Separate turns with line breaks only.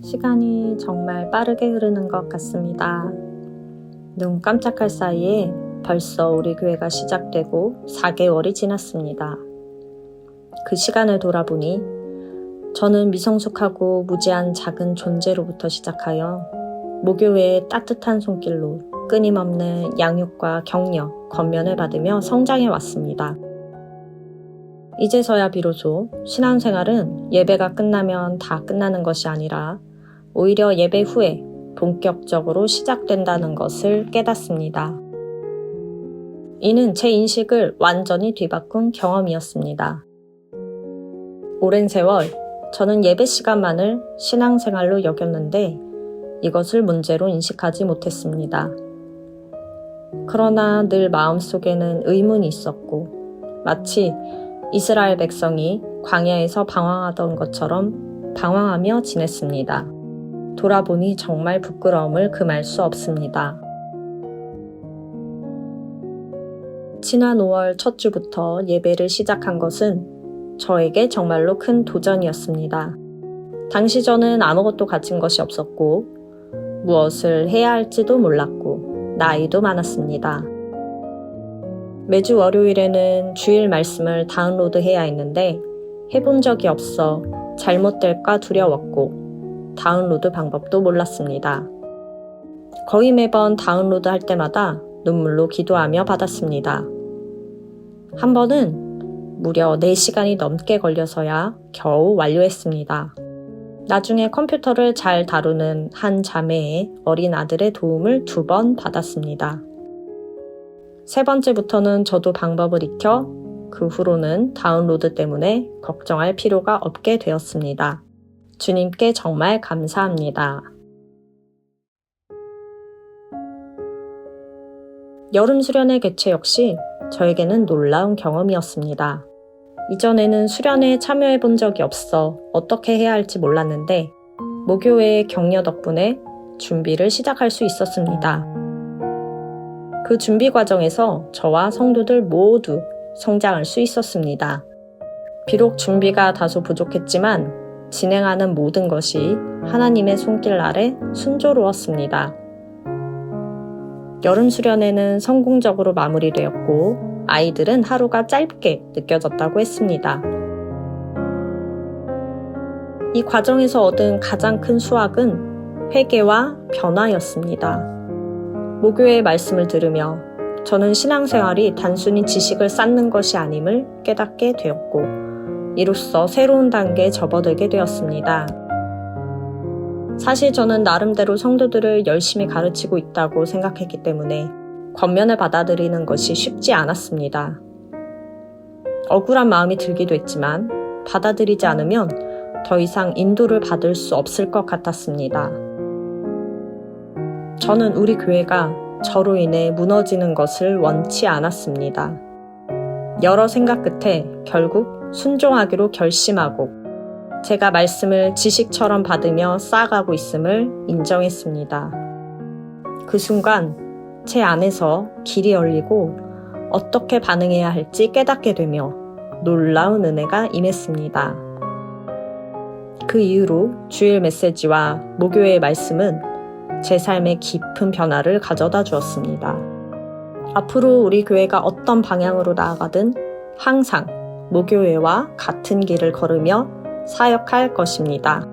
시간이 정말 빠르게 흐르는 것 같습니다. 눈 깜짝할 사이에 벌써 우리 교회가 시작되고 4개월이 지났습니다. 그 시간을 돌아보니 저는 미성숙하고 무지한 작은 존재로부터 시작하여 모교회의 따뜻한 손길로 끊임없는 양육과 격려, 권면을 받으며 성장해 왔습니다. 이제서야 비로소 신앙생활은 예배가 끝나면 다 끝나는 것이 아니라 오히려 예배 후에 본격적으로 시작된다는 것을 깨닫습니다. 이는 제 인식을 완전히 뒤바꾼 경험이었습니다. 오랜 세월 저는 예배 시간만을 신앙생활로 여겼는데 이것을 문제로 인식하지 못했습니다. 그러나 늘 마음속에는 의문이 있었고 마치 이스라엘 백성이 광야에서 방황하던 것처럼 방황하며 지냈습니다. 돌아보니 정말 부끄러움을 금할 수 없습니다. 지난 5월 첫 주부터 예배를 시작한 것은 저에게 정말로 큰 도전이었습니다. 당시 저는 아무것도 가진 것이 없었고 무엇을 해야 할지도 몰랐고 나이도 많았습니다. 매주 월요일에는 주일 말씀을 다운로드해야 했는데 해본 적이 없어 잘못될까 두려웠고 다운로드 방법도 몰랐습니다. 거의 매번 다운로드 할 때마다 눈물로 기도하며 받았습니다. 한 번은 무려 4시간이 넘게 걸려서야 겨우 완료했습니다. 나중에 컴퓨터를 잘 다루는 한 자매의 어린 아들의 도움을 2번 받았습니다. 3번째부터는 저도 방법을 익혀 그 후로는 다운로드 때문에 걱정할 필요가 없게 되었습니다. 주님께 정말 감사합니다. 여름 수련회 개최 역시 저에게는 놀라운 경험이었습니다. 이전에는 수련회에 참여해 본 적이 없어 어떻게 해야 할지 몰랐는데 모교회의 격려 덕분에 준비를 시작할 수 있었습니다. 그 준비 과정에서 저와 성도들 모두 성장할 수 있었습니다. 비록 준비가 다소 부족했지만 진행하는 모든 것이 하나님의 손길 아래 순조로웠습니다. 여름 수련회는 성공적으로 마무리되었고 아이들은 하루가 짧게 느껴졌다고 했습니다. 이 과정에서 얻은 가장 큰 수확은 회개와 변화였습니다. 모교회의 말씀을 들으며 저는 신앙생활이 단순히 지식을 쌓는 것이 아님을 깨닫게 되었고 이로써 새로운 단계에 접어들게 되었습니다. 사실 저는 나름대로 성도들을 열심히 가르치고 있다고 생각했기 때문에 권면을 받아들이는 것이 쉽지 않았습니다. 억울한 마음이 들기도 했지만 받아들이지 않으면 더 이상 인도를 받을 수 없을 것 같았습니다. 저는 우리 교회가 저로 인해 무너지는 것을 원치 않았습니다. 여러 생각 끝에 결국 순종하기로 결심하고 제가 말씀을 지식처럼 받으며 쌓아가고 있음을 인정했습니다. 그 순간 제 안에서 길이 열리고 어떻게 반응해야 할지 깨닫게 되며 놀라운 은혜가 임했습니다. 그 이후로 주일 메시지와 모교회의 말씀은 제 삶에 깊은 변화를 가져다 주었습니다. 앞으로 우리 교회가 어떤 방향으로 나아가든 항상 모교회와 같은 길을 걸으며 사역할 것입니다.